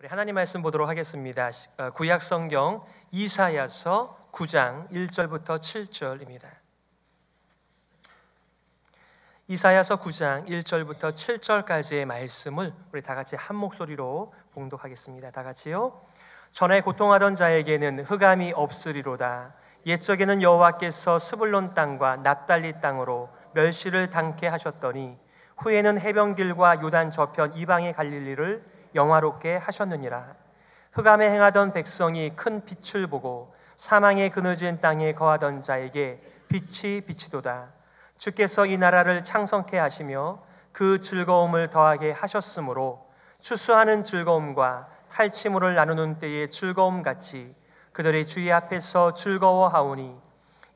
우리 하나님 말씀 보도록 하겠습니다. 구약 성경 이사야서 9장 1절부터 7절입니다. 이사야서 9장 1절부터 7절까지의 말씀을 우리 다 같이 한 목소리로 봉독하겠습니다. 다 같이요. 전에 고통하던 자에게는 흑암이 없으리로다. 옛적에는 여호와께서 스불론 땅과 납달리 땅으로 멸시를 당케 하셨더니 후에는 해변길과 요단 저편 이방의 갈릴리를 영화롭게 하셨느니라. 흑암에 행하던 백성이 큰 빛을 보고 사망의 그늘진 땅에 거하던 자에게 빛이 비치도다. 주께서 이 나라를 창성케 하시며 그 즐거움을 더하게 하셨으므로 추수하는 즐거움과 탈취물을 나누는 때의 즐거움같이 그들의 주의 앞에서 즐거워하오니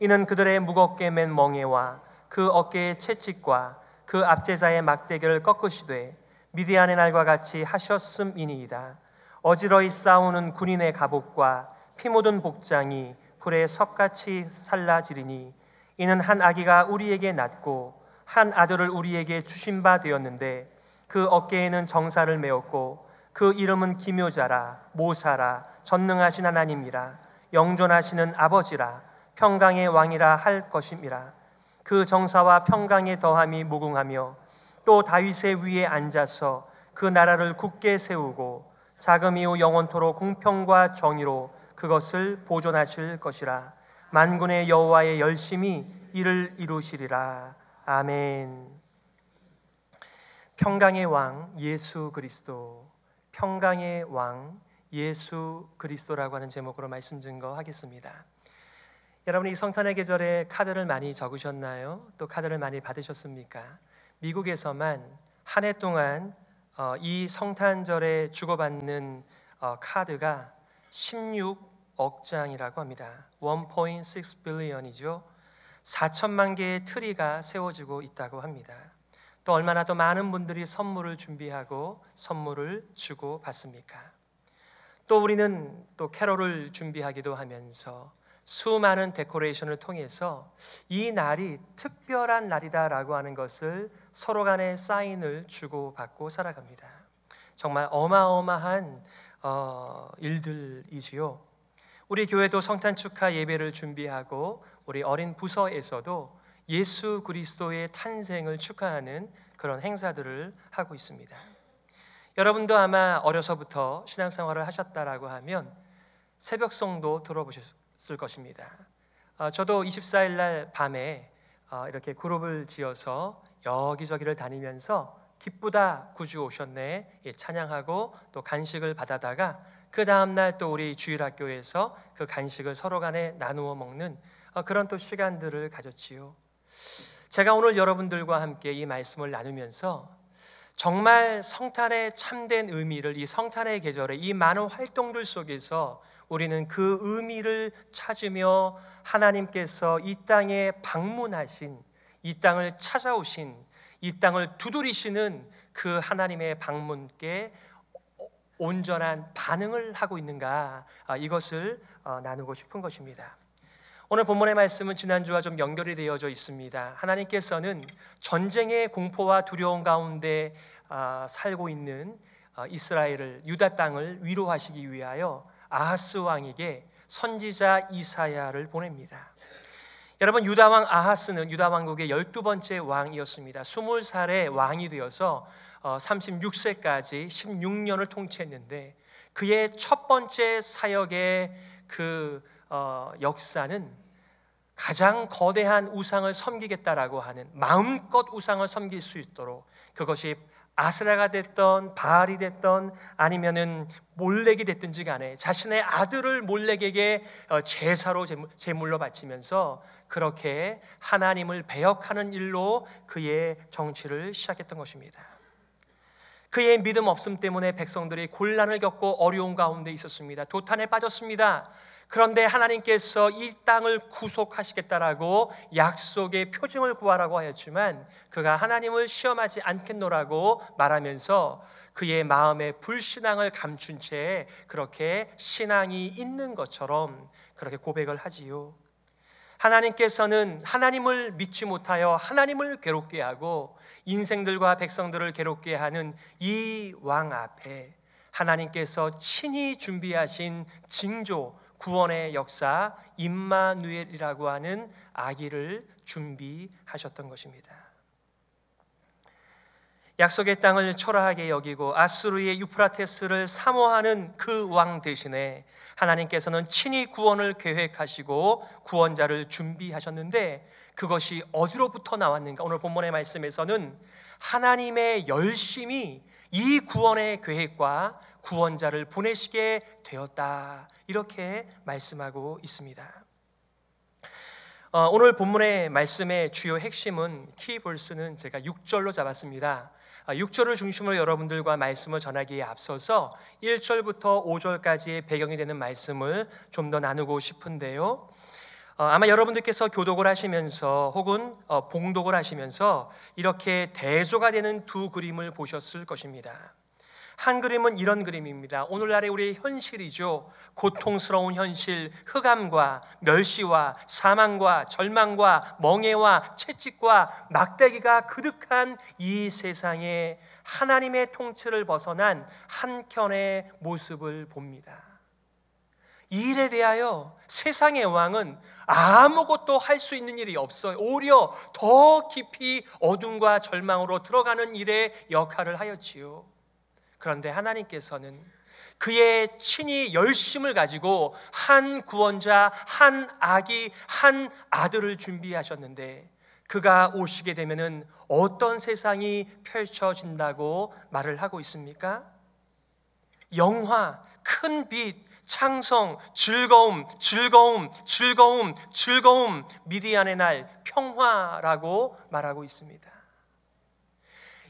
이는 그들의 무겁게 맨 멍에와 그 어깨의 채찍과 그 압제자의 막대기를 꺾으시되 미디안의 날과 같이 하셨음이니이다. 어지러이 싸우는 군인의 갑옷과 피 묻은 복장이 불에 섭같이 살라지리니 이는 한 아기가 우리에게 낳고 한 아들을 우리에게 주신 바 되었는데 그 어깨에는 정사를 메었고 그 이름은 기묘자라 모사라 전능하신 하나님이라 영존하시는 아버지라 평강의 왕이라 할 것임이라. 그 정사와 평강의 더함이 무궁하며 또 다윗의 위에 앉아서 그 나라를 굳게 세우고 자금 이후 영원토록 공평과 정의로 그것을 보존하실 것이라. 만군의 여호와의 열심히 이를 이루시리라. 아멘. 평강의 왕 예수 그리스도, 평강의 왕 예수 그리스도라고 하는 제목으로 말씀 증거하겠습니다. 여러분, 이 성탄의 계절에 카드를 많이 적으셨나요? 또 카드를 많이 받으셨습니까? 미국에서만 한 해 동안 이 성탄절에 주고받는 카드가 16억 장이라고 합니다. 1.6 billion이죠. 4천만 개의 트리가 세워지고 있다고 합니다. 또 얼마나 더 많은 분들이 선물을 준비하고 선물을 주고 받습니까? 또 우리는 또 캐롤을 준비하기도 하면서 수많은 데코레이션을 통해서 이 날이 특별한 날이다라고 하는 것을 서로 간에 사인을 주고받고 살아갑니다. 정말 어마어마한 일들이지요. 우리 교회도 성탄 축하 예배를 준비하고 우리 어린 부서에서도 예수 그리스도의 탄생을 축하하는 그런 행사들을 하고 있습니다. 여러분도 아마 어려서부터 신앙생활을 하셨다라고 하면 새벽송도 들어보셨을 것입니다. 저도 24일 날 밤에 이렇게 그룹을 지어서 여기저기를 다니면서 기쁘다 구주 오셨네 찬양하고 또 간식을 받아다가 그 다음날 또 우리 주일학교에서 그 간식을 서로 간에 나누어 먹는 그런 또 시간들을 가졌지요. 제가 오늘 여러분들과 함께 이 말씀을 나누면서 정말 성탄의 참된 의미를, 이 성탄의 계절에 이 많은 활동들 속에서 우리는 그 의미를 찾으며 하나님께서 이 땅에 방문하신, 이 땅을 찾아오신, 이 땅을 두드리시는 그 하나님의 방문께 온전한 반응을 하고 있는가, 이것을 나누고 싶은 것입니다. 오늘 본문의 말씀은 지난주와 좀 연결이 되어져 있습니다. 하나님께서는 전쟁의 공포와 두려움 가운데 살고 있는 이스라엘을, 유다 땅을 위로하시기 위하여 아하스 왕에게 선지자 이사야를 보냅니다. 여러분, 유다 왕 아하스는 유다 왕국의 12번째 왕이었습니다. 20살에 왕이 되어서 36세까지 16년을 통치했는데 그의 첫 번째 사역의 그 역사는 가장 거대한 우상을 섬기겠다라고 하는, 마음껏 우상을 섬길 수 있도록, 그것이 아스라가 됐던 바알이 됐던 아니면은 몰렉이 됐든지 간에 자신의 아들을 몰렉에게 제사로 제물로 바치면서 그렇게 하나님을 배역하는 일로 그의 정치를 시작했던 것입니다. 그의 믿음 없음 때문에 백성들이 곤란을 겪고 어려운 가운데 있었습니다. 도탄에 빠졌습니다. 그런데 하나님께서 이 땅을 구속하시겠다라고 약속의 표징을 구하라고 하였지만 그가 하나님을 시험하지 않겠노라고 말하면서 그의 마음의 불신앙을 감춘 채 그렇게 신앙이 있는 것처럼 그렇게 고백을 하지요. 하나님께서는 하나님을 믿지 못하여 하나님을 괴롭게 하고 인생들과 백성들을 괴롭게 하는 이 왕 앞에 하나님께서 친히 준비하신 징조, 구원의 역사 임마누엘이라고 하는 아기를 준비하셨던 것입니다. 약속의 땅을 초라하게 여기고 아수르의 유프라테스를 사모하는 그 왕 대신에 하나님께서는 친히 구원을 계획하시고 구원자를 준비하셨는데, 그것이 어디로부터 나왔는가? 오늘 본문의 말씀에서는 하나님의 열심이 이 구원의 계획과 구원자를 보내시게 되었다, 이렇게 말씀하고 있습니다. 오늘 본문의 말씀의 주요 핵심은, 키버스는 제가 6절로 잡았습니다. 6절을 중심으로 여러분들과 말씀을 전하기에 앞서서 1절부터 5절까지의 배경이 되는 말씀을 좀 더 나누고 싶은데요, 아마 여러분들께서 교독을 하시면서 혹은 봉독을 하시면서 이렇게 대조가 되는 두 그림을 보셨을 것입니다. 한 그림은 이런 그림입니다. 오늘날의 우리의 현실이죠. 고통스러운 현실, 흑암과 멸시와 사망과 절망과 멍해와 채찍과 막대기가 그득한 이 세상에 하나님의 통치를 벗어난 한켠의 모습을 봅니다. 이 일에 대하여 세상의 왕은 아무것도 할 수 있는 일이 없어요. 오히려 더 깊이 어둠과 절망으로 들어가는 일에 역할을 하였지요. 그런데 하나님께서는 그의 친히 열심을 가지고 한 구원자, 한 아기, 한 아들을 준비하셨는데, 그가 오시게 되면은 어떤 세상이 펼쳐진다고 말을 하고 있습니까? 영화, 큰 빛, 창성, 즐거움, 즐거움, 즐거움, 즐거움, 미디안의 날, 평화라고 말하고 있습니다.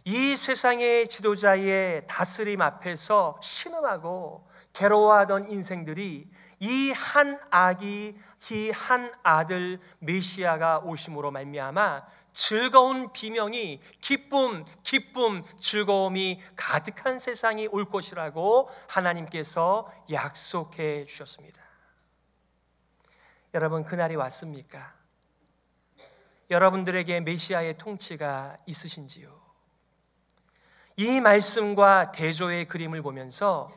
이 세상의 지도자의 다스림 앞에서 신음하고 괴로워하던 인생들이 이 한 아기, 이 한 아들 메시아가 오심으로 말미암아 즐거운 비명이, 기쁨, 기쁨, 즐거움이 가득한 세상이 올 것이라고 하나님께서 약속해 주셨습니다. 여러분, 그날이 왔습니까? 여러분들에게 메시아의 통치가 있으신지요? 이 말씀과 대조의 그림을 보면서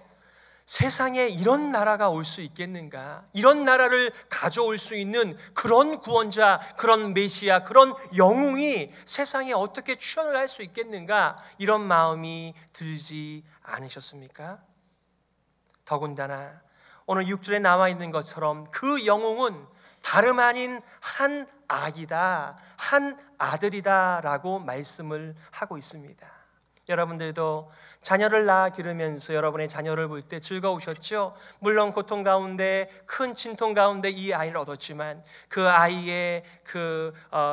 세상에 이런 나라가 올 수 있겠는가? 이런 나라를 가져올 수 있는 그런 구원자, 그런 메시아, 그런 영웅이 세상에 어떻게 출현을 할 수 있겠는가? 이런 마음이 들지 않으셨습니까? 더군다나 오늘 6절에 나와 있는 것처럼 그 영웅은 다름 아닌 한 아기다, 한 아들이다 라고 말씀을 하고 있습니다. 여러분들도 자녀를 낳아 기르면서 여러분의 자녀를 볼 때 즐거우셨죠? 물론 고통 가운데, 큰 진통 가운데 이 아이를 얻었지만 그 아이의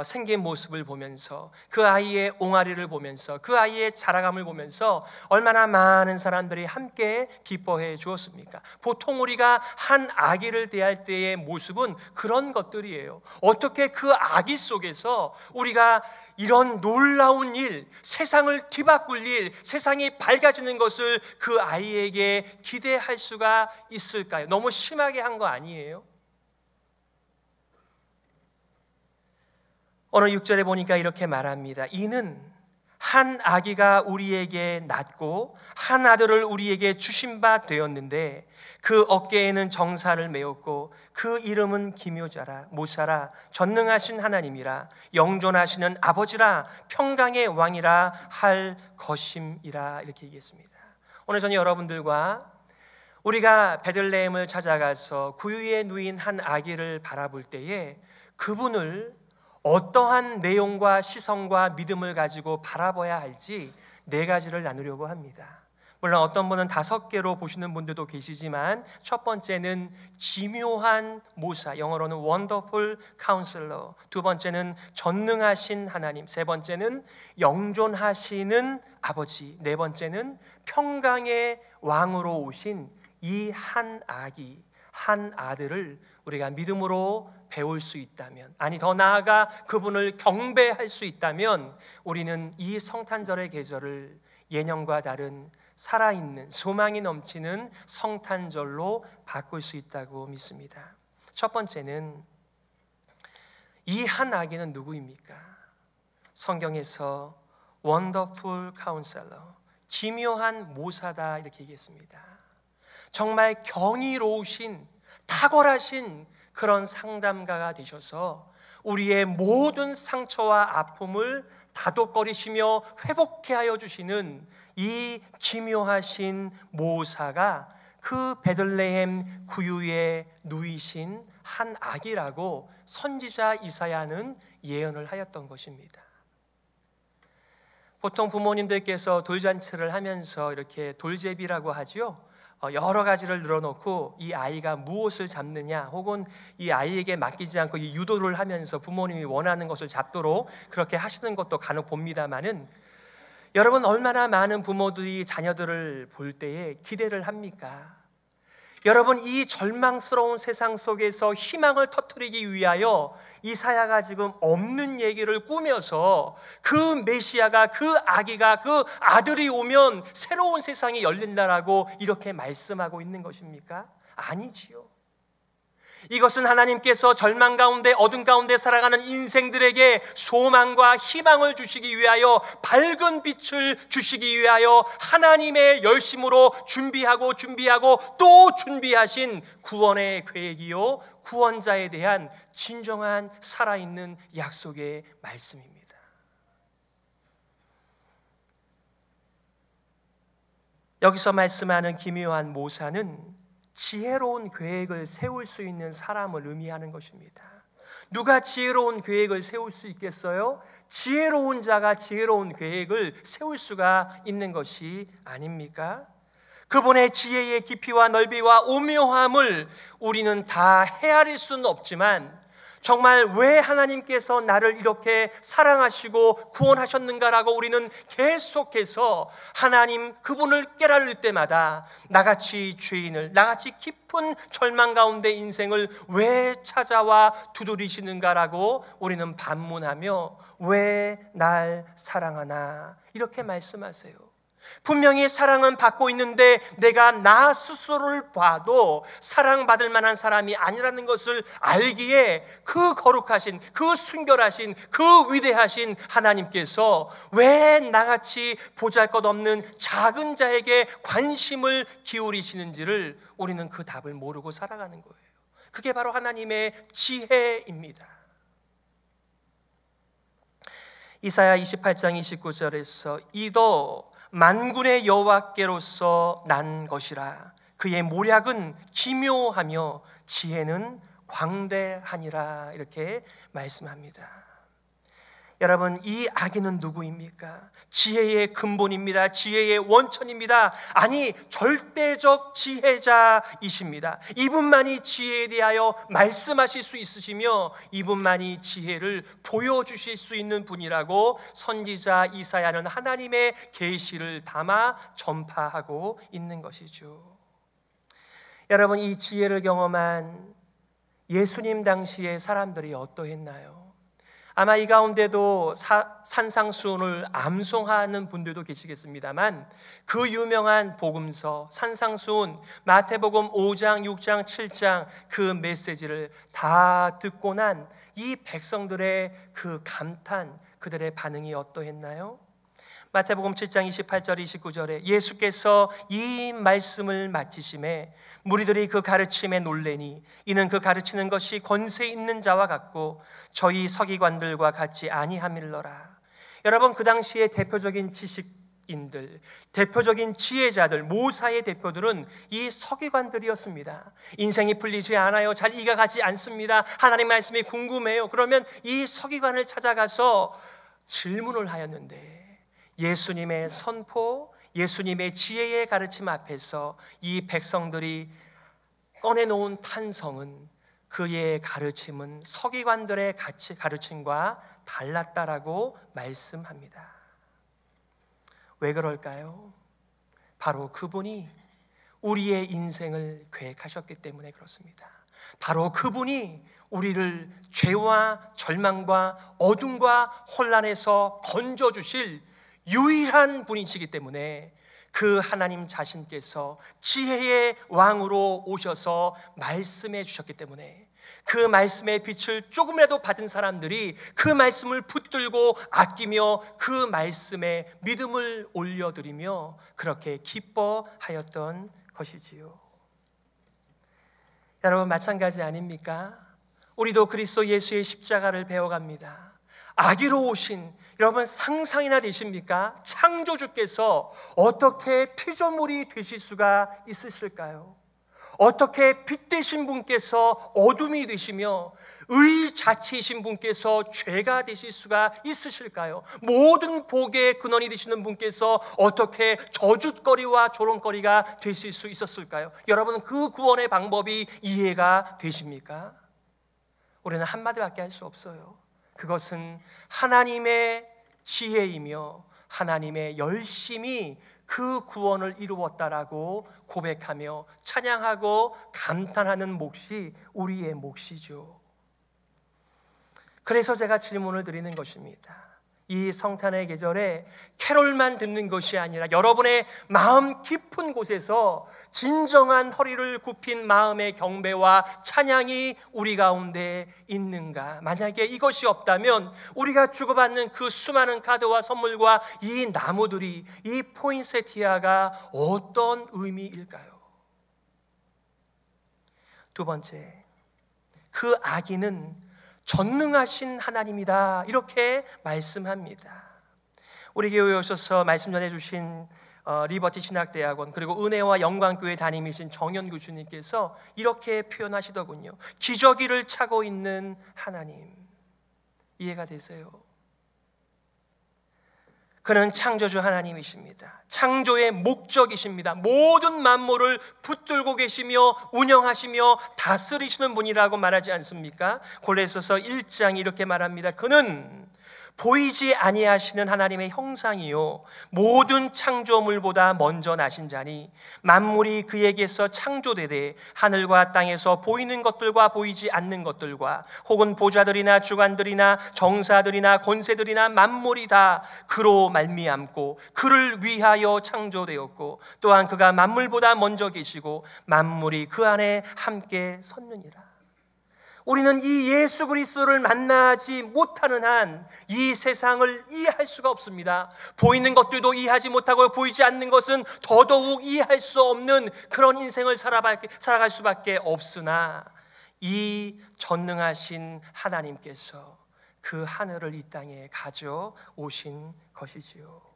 생긴 모습을 보면서, 그 아이의 옹알이를 보면서, 그 아이의 자라감을 보면서 얼마나 많은 사람들이 함께 기뻐해 주었습니까? 보통 우리가 한 아기를 대할 때의 모습은 그런 것들이에요. 어떻게 그 아기 속에서 우리가 이런 놀라운 일, 세상을 뒤바꿀 일, 세상이 밝아지는 것을 그 아이에게 기대할 수가 있을까요? 너무 심하게 한 거 아니에요? 오늘 6절에 보니까 이렇게 말합니다. 이는 한 아기가 우리에게 낳고 한 아들을 우리에게 주신 바 되었는데 그 어깨에는 정사를 메었고 그 이름은 기묘자라, 모사라, 전능하신 하나님이라, 영존하시는 아버지라, 평강의 왕이라 할 것임이라, 이렇게 얘기했습니다. 오늘 저는 여러분들과 우리가 베들레헴을 찾아가서 구유에 누인 한 아기를 바라볼 때에 그분을 어떠한 내용과 시선과 믿음을 가지고 바라봐야 할지 4가지를 나누려고 합니다. 물론 어떤 분은 5개로 보시는 분들도 계시지만, 첫 번째는 기묘한 모사, 영어로는 Wonderful Counselor, 두 번째는 전능하신 하나님, 세 번째는 영존하시는 아버지, 네 번째는 평강의 왕으로 오신 이 한 아기, 한 아들을 우리가 믿음으로 배울 수 있다면, 아니 더 나아가 그분을 경배할 수 있다면 우리는 이 성탄절의 계절을 예년과 다른 살아있는 소망이 넘치는 성탄절로 바꿀 수 있다고 믿습니다. 첫 번째는 이 한 아기는 누구입니까? 성경에서 Wonderful Counselor, 기묘한 모사다 이렇게 얘기했습니다. 정말 경이로우신 탁월하신 그런 상담가가 되셔서 우리의 모든 상처와 아픔을 다독거리시며 회복케 하여 주시는 이 기묘하신 모사가 그 베들레헴 구유에 누이신 한 아기라고 선지자 이사야는 예언을 하였던 것입니다. 보통 부모님들께서 돌잔치를 하면서 이렇게 돌제비라고 하죠. 여러 가지를 늘어놓고 이 아이가 무엇을 잡느냐, 혹은 이 아이에게 맡기지 않고 이 유도를 하면서 부모님이 원하는 것을 잡도록 그렇게 하시는 것도 간혹 봅니다만은, 여러분, 얼마나 많은 부모들이 자녀들을 볼 때에 기대를 합니까? 여러분, 이 절망스러운 세상 속에서 희망을 터뜨리기 위하여 이사야가 지금 없는 얘기를 꾸며서 그 메시아가, 그 아기가, 그 아들이 오면 새로운 세상이 열린다라고 이렇게 말씀하고 있는 것입니까? 아니지요. 이것은 하나님께서 절망 가운데, 어둠 가운데 살아가는 인생들에게 소망과 희망을 주시기 위하여, 밝은 빛을 주시기 위하여 하나님의 열심으로 준비하고 또 준비하신 구원의 계획이요, 구원자에 대한 진정한 살아있는 약속의 말씀입니다. 여기서 말씀하는 기묘한 모사는 지혜로운 계획을 세울 수 있는 사람을 의미하는 것입니다. 누가 지혜로운 계획을 세울 수 있겠어요? 지혜로운 자가 지혜로운 계획을 세울 수가 있는 것이 아닙니까? 그분의 지혜의 깊이와 넓이와 오묘함을 우리는 다 헤아릴 수는 없지만, 정말 왜 하나님께서 나를 이렇게 사랑하시고 구원하셨는가라고 우리는 계속해서 하나님 그분을 깨달을 때마다 나같이 죄인을, 나같이 깊은 절망 가운데 인생을 왜 찾아와 두드리시는가라고 우리는 반문하며 왜 날 사랑하나 이렇게 말씀하세요. 분명히 사랑은 받고 있는데 내가 나 스스로를 봐도 사랑받을 만한 사람이 아니라는 것을 알기에 그 거룩하신, 그 순결하신, 그 위대하신 하나님께서 왜 나같이 보잘것없는 작은 자에게 관심을 기울이시는지를 우리는 그 답을 모르고 살아가는 거예요. 그게 바로 하나님의 지혜입니다. 이사야 28장 29절에서 이도 만군의 여호와께로서 난 것이라, 그의 모략은 기묘하며 지혜는 광대하니라 이렇게 말씀합니다. 여러분, 이 아기는 누구입니까? 지혜의 근본입니다. 지혜의 원천입니다. 아니, 절대적 지혜자이십니다. 이분만이 지혜에 대하여 말씀하실 수 있으시며 이분만이 지혜를 보여주실 수 있는 분이라고 선지자 이사야는 하나님의 계시를 담아 전파하고 있는 것이죠. 여러분, 이 지혜를 경험한 예수님 당시의 사람들이 어떠했나요? 아마 이 가운데도 산상수훈을 암송하는 분들도 계시겠습니다만, 그 유명한 복음서 산상수훈, 마태복음 5장, 6장, 7장 그 메시지를 다 듣고 난 이 백성들의 그 감탄, 그들의 반응이 어떠했나요? 마태복음 7장 28절 29절에 예수께서 이 말씀을 마치심에 무리들이 그 가르침에 놀래니 이는 그 가르치는 것이 권세 있는 자와 같고 저희 서기관들과 같지 아니함일러라. 여러분, 그 당시에 대표적인 지식인들, 대표적인 지혜자들, 모사의 대표들은 이 서기관들이었습니다. 인생이 풀리지 않아요. 잘 이해가 가지 않습니다. 하나님 말씀이 궁금해요. 그러면 이 서기관을 찾아가서 질문을 하였는데, 예수님의 선포, 예수님의 지혜의 가르침 앞에서 이 백성들이 꺼내놓은 탄성은, 그의 가르침은 서기관들의 가르침과 달랐다라고 말씀합니다. 왜 그럴까요? 바로 그분이 우리의 인생을 계획하셨기 때문에 그렇습니다. 바로 그분이 우리를 죄와 절망과 어둠과 혼란에서 건져주실 유일한 분이시기 때문에 그 하나님 자신께서 지혜의 왕으로 오셔서 말씀해 주셨기 때문에, 그 말씀의 빛을 조금이라도 받은 사람들이 그 말씀을 붙들고 아끼며 그 말씀에 믿음을 올려드리며 그렇게 기뻐하였던 것이지요. 여러분, 마찬가지 아닙니까? 우리도 그리스도 예수의 십자가를 배워갑니다. 아기로 오신, 여러분 상상이나 되십니까? 창조주께서 어떻게 피조물이 되실 수가 있으실까요? 어떻게 빛 되신 분께서 어둠이 되시며 의 자체이신 분께서 죄가 되실 수가 있으실까요? 모든 복의 근원이 되시는 분께서 어떻게 저주거리와 조롱거리가 되실 수 있었을까요? 여러분은 그 구원의 방법이 이해가 되십니까? 우리는 한마디밖에 할 수 없어요. 그것은 하나님의 지혜이며 하나님의 열심이 그 구원을 이루었다라고 고백하며 찬양하고 감탄하는 몫이 우리의 몫이죠. 그래서 제가 질문을 드리는 것입니다. 이 성탄의 계절에 캐롤만 듣는 것이 아니라 여러분의 마음 깊은 곳에서 진정한 허리를 굽힌 마음의 경배와 찬양이 우리 가운데 있는가? 만약에 이것이 없다면 우리가 주고받는 그 수많은 카드와 선물과 이 나무들이, 이 포인세티아가 어떤 의미일까요? 두 번째, 그 아기는 전능하신 하나님이다, 이렇게 말씀합니다. 우리 교회에 오셔서 말씀 전해주신 리버티 신학대학원 그리고 은혜와 영광교회 담임이신 정연구 주님께서 이렇게 표현하시더군요. 기저귀를 차고 있는 하나님. 이해가 되세요? 그는 창조주 하나님이십니다. 창조의 목적이십니다. 모든 만물을 붙들고 계시며 운영하시며 다스리시는 분이라고 말하지 않습니까? 골로새서 1장 이렇게 말합니다. 그는 보이지 아니하시는 하나님의 형상이요 모든 창조물보다 먼저 나신 자니 만물이 그에게서 창조되되 하늘과 땅에서 보이는 것들과 보이지 않는 것들과 혹은 보좌들이나 주관들이나 정사들이나 권세들이나 만물이 다 그로 말미암고 그를 위하여 창조되었고 또한 그가 만물보다 먼저 계시고 만물이 그 안에 함께 섰느니라. 우리는 이 예수 그리스도를 만나지 못하는 한 이 세상을 이해할 수가 없습니다. 보이는 것들도 이해하지 못하고 보이지 않는 것은 더더욱 이해할 수 없는 그런 인생을 살아갈 수밖에 없으나 이 전능하신 하나님께서 그 하늘을 이 땅에 가져오신 것이지요.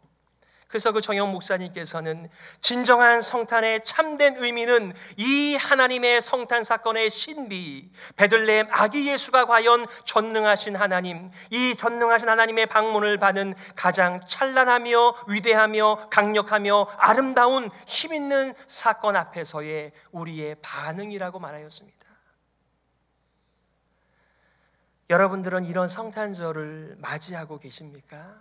그래서 그 정영 목사님께서는 진정한 성탄의 참된 의미는 이 하나님의 성탄 사건의 신비, 베들레헴 아기 예수가 과연 전능하신 하나님, 이 전능하신 하나님의 방문을 받은 가장 찬란하며 위대하며 강력하며 아름다운 힘있는 사건 앞에서의 우리의 반응이라고 말하였습니다. 여러분들은 이런 성탄절을 맞이하고 계십니까?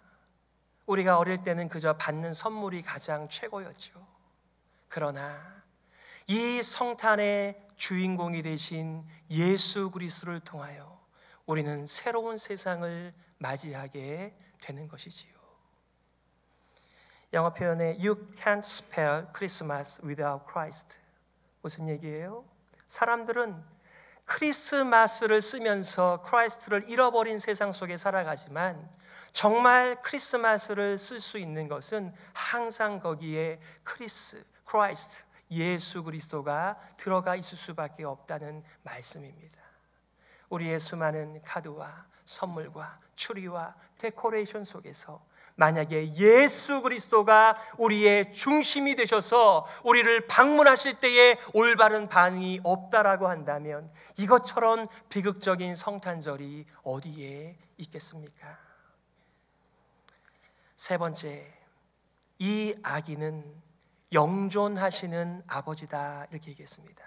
우리가 어릴 때는 그저 받는 선물이 가장 최고였죠. 그러나 이 성탄의 주인공이 되신 예수 그리스도를 통하여 우리는 새로운 세상을 맞이하게 되는 것이지요. 영어 표현에 You can't spell Christmas without Christ. 무슨 얘기예요? 사람들은 크리스마스를 쓰면서 크라이스트를 잃어버린 세상 속에 살아가지만 정말 크리스마스를 쓸 수 있는 것은 항상 거기에 크라이스트, 예수 그리스도가 들어가 있을 수밖에 없다는 말씀입니다. 우리의 수많은 카드와 선물과 추리와 데코레이션 속에서 만약에 예수 그리스도가 우리의 중심이 되셔서 우리를 방문하실 때에 올바른 반응이 없다라고 한다면 이것처럼 비극적인 성탄절이 어디에 있겠습니까? 세 번째, 이 아기는 영존하시는 아버지다, 이렇게 얘기했습니다.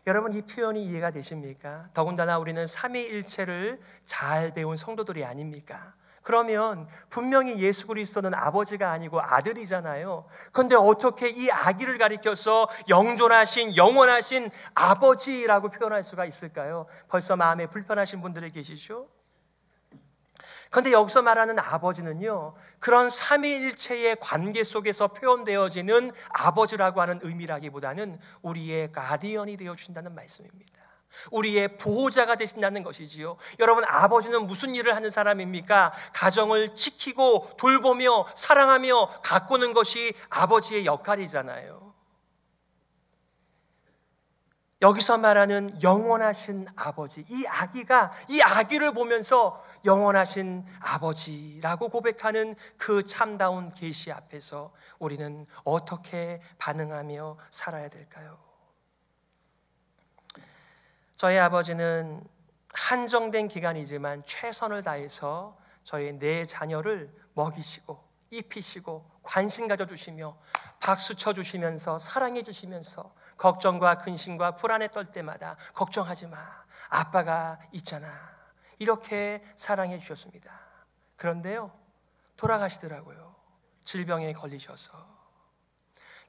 여러분, 이 표현이 이해가 되십니까? 더군다나 우리는 삼위일체를 잘 배운 성도들이 아닙니까? 그러면 분명히 예수 그리스도는 아버지가 아니고 아들이잖아요. 그런데 어떻게 이 아기를 가리켜서 영존하신 영원하신 아버지라고 표현할 수가 있을까요? 벌써 마음에 불편하신 분들이 계시죠? 그런데 여기서 말하는 아버지는요, 그런 삼위일체의 관계 속에서 표현되어지는 아버지라고 하는 의미라기보다는 우리의 가디언이 되어주신다는 말씀입니다. 우리의 보호자가 되신다는 것이지요. 여러분, 아버지는 무슨 일을 하는 사람입니까? 가정을 지키고 돌보며 사랑하며 가꾸는 것이 아버지의 역할이잖아요. 여기서 말하는 영원하신 아버지, 이 아기를 보면서 영원하신 아버지라고 고백하는 그 참다운 계시 앞에서 우리는 어떻게 반응하며 살아야 될까요? 저희 아버지는 한정된 기간이지만 최선을 다해서 저희 네 자녀를 먹이시고 입히시고 관심 가져주시며 박수 쳐주시면서 사랑해 주시면서 걱정과 근심과 불안에 떨 때마다 걱정하지 마, 아빠가 있잖아, 이렇게 사랑해 주셨습니다. 그런데요, 돌아가시더라고요. 질병에 걸리셔서.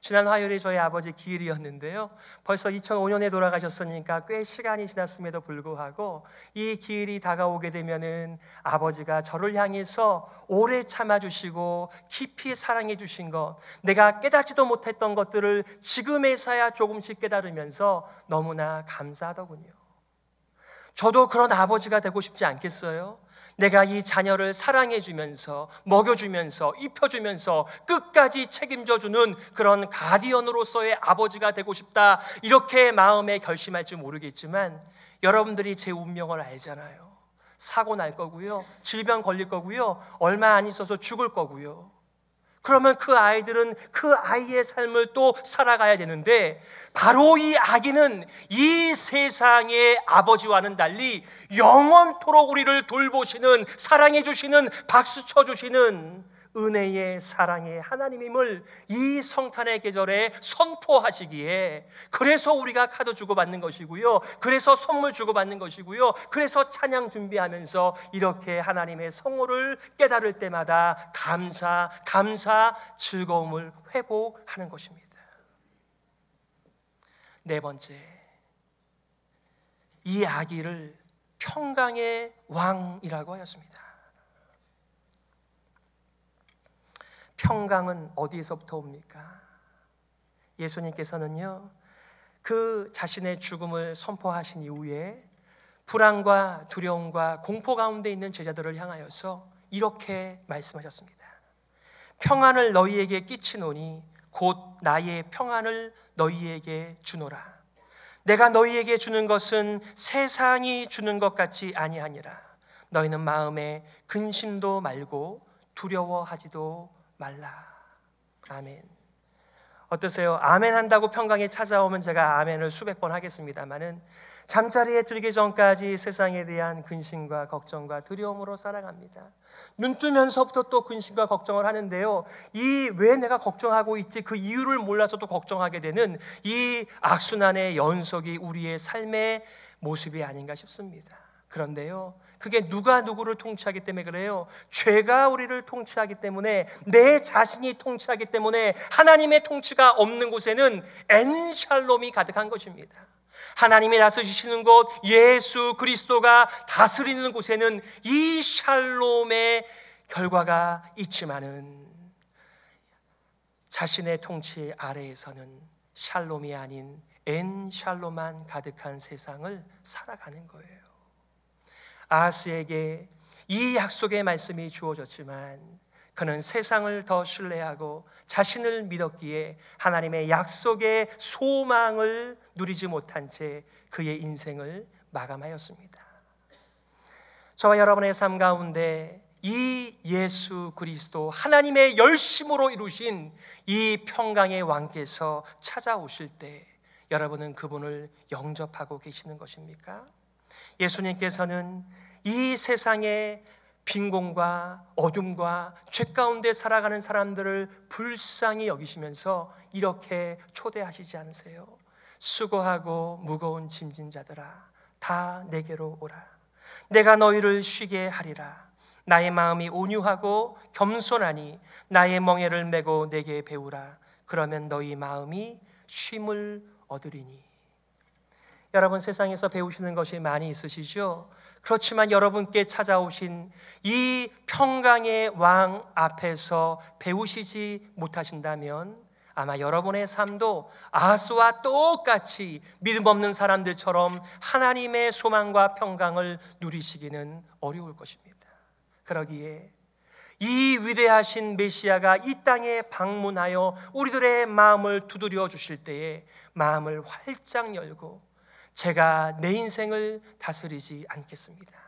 지난 화요일이 저희 아버지 기일이었는데요, 벌써 2005년에 돌아가셨으니까 꽤 시간이 지났음에도 불구하고 이 기일이 다가오게 되면은 아버지가 저를 향해서 오래 참아주시고 깊이 사랑해 주신 것, 내가 깨닫지도 못했던 것들을 지금에서야 조금씩 깨달으면서 너무나 감사하더군요. 저도 그런 아버지가 되고 싶지 않겠어요? 내가 이 자녀를 사랑해주면서 먹여주면서 입혀주면서 끝까지 책임져주는 그런 가디언으로서의 아버지가 되고 싶다, 이렇게 마음에 결심할지 모르겠지만 여러분들이 제 운명을 알잖아요. 사고 날 거고요, 질병 걸릴 거고요, 얼마 안 있어서 죽을 거고요. 그러면 그 아이들은 그 아이의 삶을 또 살아가야 되는데, 바로 이 아기는 이 세상의 아버지와는 달리 영원토록 우리를 돌보시는, 사랑해 주시는, 박수 쳐주시는 은혜의 사랑의 하나님임을 이 성탄의 계절에 선포하시기에, 그래서 우리가 카드 주고받는 것이고요, 그래서 선물 주고받는 것이고요, 그래서 찬양 준비하면서 이렇게 하나님의 성호를 깨달을 때마다 감사, 즐거움을 회복하는 것입니다. 네 번째, 이 아기를 평강의 왕이라고 하였습니다. 평강은 어디에서부터 옵니까? 예수님께서는요, 그 자신의 죽음을 선포하신 이후에 불안과 두려움과 공포 가운데 있는 제자들을 향하여서 이렇게 말씀하셨습니다. 평안을 너희에게 끼치노니 곧 나의 평안을 너희에게 주노라. 내가 너희에게 주는 것은 세상이 주는 것 같이 아니하니라. 너희는 마음에 근심도 말고 두려워하지도 말라. 아멘. 어떠세요? 아멘 한다고 평강이 찾아오면 제가 아멘을 수백 번 하겠습니다만은 잠자리에 들기 전까지 세상에 대한 근심과 걱정과 두려움으로 살아갑니다. 눈 뜨면서부터 또 근심과 걱정을 하는데요, 이 왜 내가 걱정하고 있지, 그 이유를 몰라서 또 걱정하게 되는 이 악순환의 연속이 우리의 삶의 모습이 아닌가 싶습니다. 그런데요, 그게 누가 누구를 통치하기 때문에 그래요? 죄가 우리를 통치하기 때문에, 내 자신이 통치하기 때문에 하나님의 통치가 없는 곳에는 엔샬롬이 가득한 것입니다. 하나님이 다스리시는 곳, 예수 그리스도가 다스리는 곳에는 이 샬롬의 결과가 있지만은 자신의 통치 아래에서는 샬롬이 아닌 엔샬롬만 가득한 세상을 살아가는 거예요. 아하스에게 이 약속의 말씀이 주어졌지만 그는 세상을 더 신뢰하고 자신을 믿었기에 하나님의 약속의 소망을 누리지 못한 채 그의 인생을 마감하였습니다. 저와 여러분의 삶 가운데 이 예수 그리스도, 하나님의 열심으로 이루신 이 평강의 왕께서 찾아오실 때 여러분은 그분을 영접하고 계시는 것입니까? 예수님께서는 이 세상의 빈곤과 어둠과 죄 가운데 살아가는 사람들을 불쌍히 여기시면서 이렇게 초대하시지 않으세요? 수고하고 무거운 짐진 자들아, 다 내게로 오라. 내가 너희를 쉬게 하리라. 나의 마음이 온유하고 겸손하니 나의 멍에를 메고 내게 배우라. 그러면 너희 마음이 쉼을 얻으리니. 여러분, 세상에서 배우시는 것이 많이 있으시죠? 그렇지만 여러분께 찾아오신 이 평강의 왕 앞에서 배우시지 못하신다면 아마 여러분의 삶도 아하스와 똑같이 믿음 없는 사람들처럼 하나님의 소망과 평강을 누리시기는 어려울 것입니다. 그러기에 이 위대하신 메시아가 이 땅에 방문하여 우리들의 마음을 두드려 주실 때에 마음을 활짝 열고 제가 내 인생을 다스리지 않겠습니다.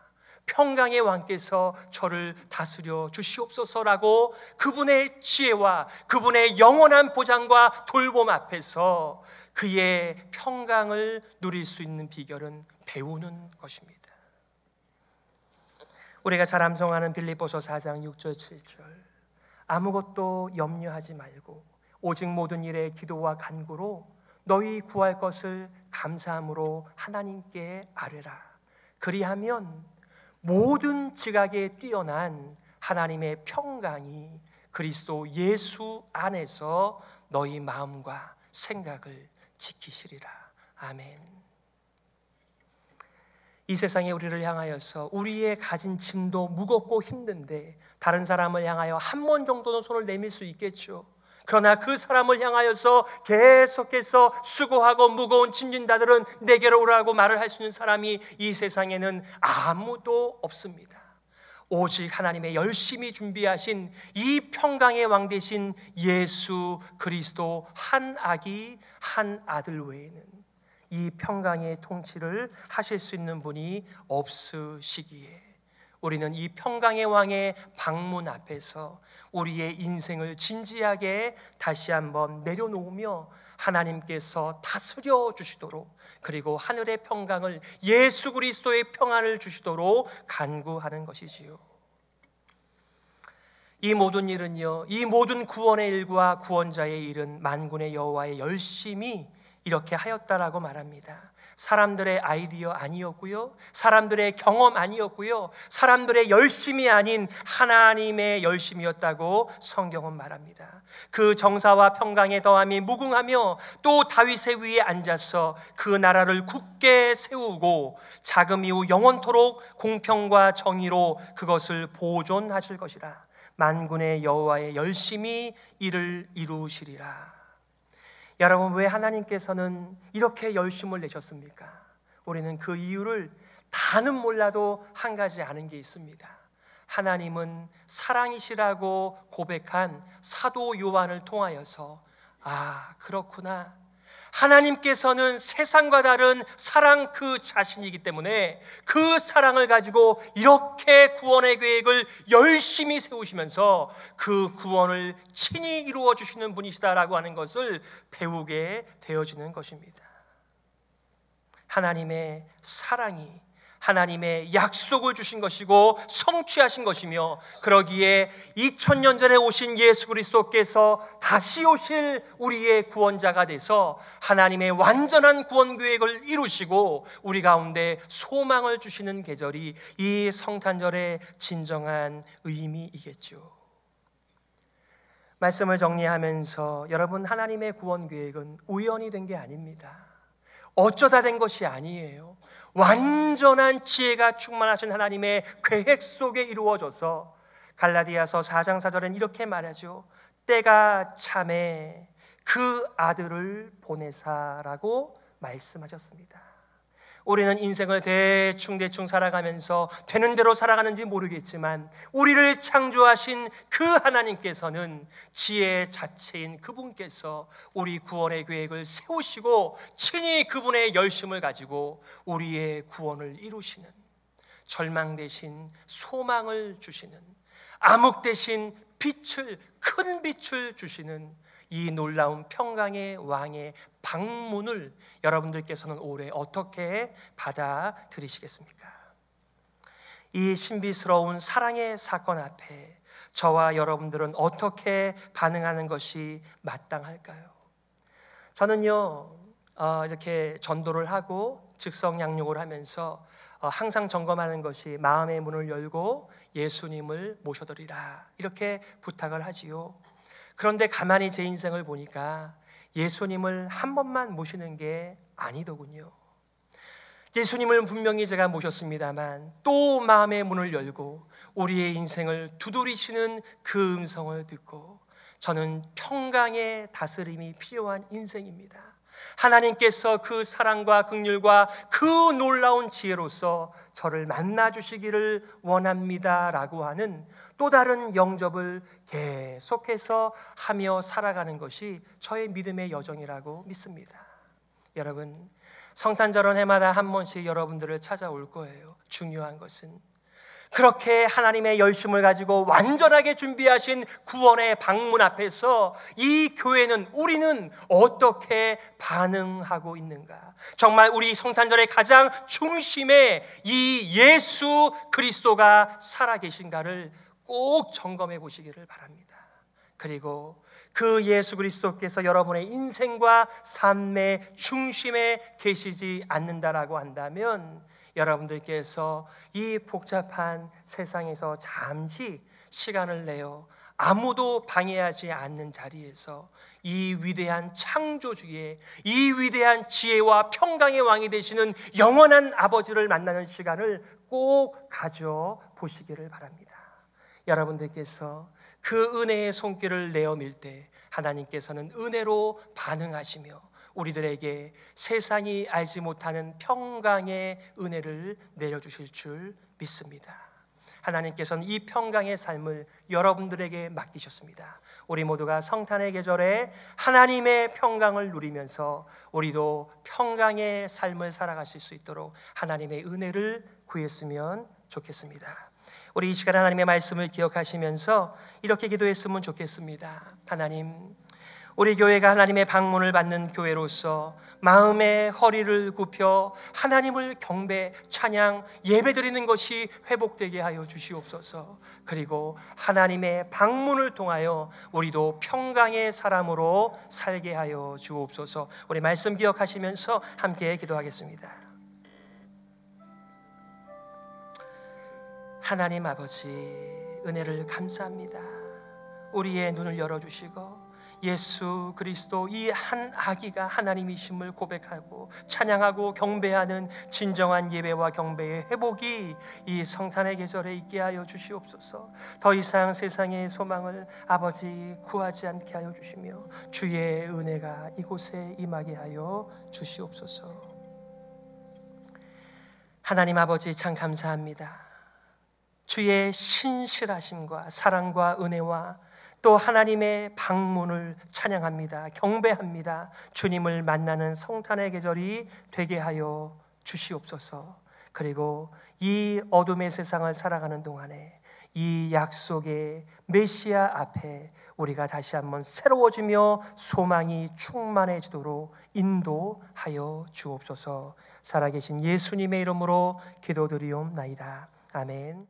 평강의 왕께서 저를 다스려 주시옵소서라고 그분의 지혜와 그분의 영원한 보장과 돌봄 앞에서 그의 평강을 누릴 수 있는 비결은 배우는 것입니다. 우리가 잘 암송하는 빌립보서 4장 6절 7절, 아무것도 염려하지 말고 오직 모든 일에 기도와 간구로 너희 구할 것을 감사함으로 하나님께 아뢰라. 그리하면 모든 지각에 뛰어난 하나님의 평강이 그리스도 예수 안에서 너희 마음과 생각을 지키시리라. 아멘. 이 세상에 우리를 향하여서 우리의 가진 짐도 무겁고 힘든데 다른 사람을 향하여 한 번 정도는 손을 내밀 수 있겠죠. 그러나 그 사람을 향하여서 계속해서 수고하고 무거운 짐진다들은 내게로 오라고 말을 할 수 있는 사람이 이 세상에는 아무도 없습니다. 오직 하나님의 열심히 준비하신 이 평강의 왕 되신 예수 그리스도 한 아기 한 아들 외에는 이 평강의 통치를 하실 수 있는 분이 없으시기에 우리는 이 평강의 왕의 방문 앞에서 우리의 인생을 진지하게 다시 한번 내려놓으며 하나님께서 다스려 주시도록, 그리고 하늘의 평강을, 예수 그리스도의 평안을 주시도록 간구하는 것이지요. 이 모든 일은요, 이 모든 구원의 일과 구원자의 일은 만군의 여호와의 열심히 이렇게 하였다라고 말합니다. 사람들의 아이디어 아니었고요, 사람들의 경험 아니었고요, 사람들의 열심이 아닌 하나님의 열심이었다고 성경은 말합니다. 그 정사와 평강의 더함이 무궁하며 또 다윗의 위에 앉아서 그 나라를 굳게 세우고 자금 이후 영원토록 공평과 정의로 그것을 보존하실 것이라. 만군의 여호와의 열심히 이를 이루시리라. 여러분, 왜 하나님께서는 이렇게 열심을 내셨습니까? 우리는 그 이유를 다는 몰라도 한 가지 아는 게 있습니다. 하나님은 사랑이시라고 고백한 사도 요한을 통하여서 그렇구나, 하나님께서는 세상과 다른 사랑 그 자신이기 때문에 그 사랑을 가지고 이렇게 구원의 계획을 열심히 세우시면서 그 구원을 친히 이루어 주시는 분이시다라고 하는 것을 배우게 되어지는 것입니다. 하나님의 사랑이 하나님의 약속을 주신 것이고 성취하신 것이며, 그러기에 2000년 전에 오신 예수 그리스도께서 다시 오실 우리의 구원자가 돼서 하나님의 완전한 구원 계획을 이루시고 우리 가운데 소망을 주시는 계절이 이 성탄절의 진정한 의미이겠죠. 말씀을 정리하면서 여러분, 하나님의 구원 계획은 우연히 된 게 아닙니다. 어쩌다 된 것이 아니에요. 완전한 지혜가 충만하신 하나님의 계획 속에 이루어져서 갈라디아서 4장 4절엔 이렇게 말하죠. 때가 참에 그 아들을 보내사라고 말씀하셨습니다. 우리는 인생을 대충 살아가면서 되는 대로 살아가는지 모르겠지만 우리를 창조하신 그 하나님께서는 지혜 자체인 그분께서 우리 구원의 계획을 세우시고 친히 그분의 열심을 가지고 우리의 구원을 이루시는, 절망 대신 소망을 주시는, 암흑 대신 큰 빛을 주시는 이 놀라운 평강의 왕의 방문을 여러분들께서는 올해 어떻게 받아들이시겠습니까? 이 신비스러운 사랑의 사건 앞에 저와 여러분들은 어떻게 반응하는 것이 마땅할까요? 저는요, 이렇게 전도를 하고 즉석 양육을 하면서 항상 점검하는 것이 마음의 문을 열고 예수님을 모셔드리라, 이렇게 부탁을 하지요. 그런데 가만히 제 인생을 보니까 예수님을 한 번만 모시는 게 아니더군요. 예수님을 분명히 제가 모셨습니다만 또 마음의 문을 열고 우리의 인생을 두드리시는 그 음성을 듣고 저는 평강의 다스림이 필요한 인생입니다. 하나님께서 그 사랑과 긍휼과 그 놀라운 지혜로서 저를 만나 주시기를 원합니다 라고 하는 또 다른 영접을 계속해서 하며 살아가는 것이 저의 믿음의 여정이라고 믿습니다. 여러분, 성탄절은 해마다 한 번씩 여러분들을 찾아올 거예요. 중요한 것은 그렇게 하나님의 열심을 가지고 완전하게 준비하신 구원의 방문 앞에서 이 교회는, 우리는 어떻게 반응하고 있는가? 정말 우리 성탄절의 가장 중심에 이 예수 그리스도가 살아계신가를 꼭 점검해 보시기를 바랍니다. 그리고 그 예수 그리스도께서 여러분의 인생과 삶의 중심에 계시지 않는다라고 한다면 여러분들께서 이 복잡한 세상에서 잠시 시간을 내어 아무도 방해하지 않는 자리에서 이 위대한 창조주의, 이 위대한 지혜와 평강의 왕이 되시는 영원한 아버지를 만나는 시간을 꼭 가져보시기를 바랍니다. 여러분들께서 그 은혜의 손길을 내어밀 때 하나님께서는 은혜로 반응하시며 우리들에게 세상이 알지 못하는 평강의 은혜를 내려주실 줄 믿습니다. 하나님께서는 이 평강의 삶을 여러분들에게 맡기셨습니다. 우리 모두가 성탄의 계절에 하나님의 평강을 누리면서 우리도 평강의 삶을 살아가실 수 있도록 하나님의 은혜를 구했으면 좋겠습니다. 우리 이 시간 하나님의 말씀을 기억하시면서 이렇게 기도했으면 좋겠습니다. 하나님, 우리 교회가 하나님의 방문을 받는 교회로서 마음의 허리를 굽혀 하나님을 경배, 찬양, 예배드리는 것이 회복되게 하여 주시옵소서. 그리고 하나님의 방문을 통하여 우리도 평강의 사람으로 살게 하여 주옵소서. 우리 말씀 기억하시면서 함께 기도하겠습니다. 하나님 아버지, 은혜를 감사합니다. 우리의 눈을 열어주시고 예수 그리스도 이 한 아기가 하나님이심을 고백하고 찬양하고 경배하는 진정한 예배와 경배의 회복이 이 성탄의 계절에 있게 하여 주시옵소서. 더 이상 세상의 소망을 아버지 구하지 않게 하여 주시며 주의 은혜가 이곳에 임하게 하여 주시옵소서. 하나님 아버지, 참 감사합니다. 주의 신실하심과 사랑과 은혜와 또 하나님의 방문을 찬양합니다. 경배합니다. 주님을 만나는 성탄의 계절이 되게 하여 주시옵소서. 그리고 이 어둠의 세상을 살아가는 동안에 이 약속의 메시아 앞에 우리가 다시 한번 새로워지며 소망이 충만해지도록 인도하여 주옵소서. 살아계신 예수님의 이름으로 기도드리옵나이다. 아멘.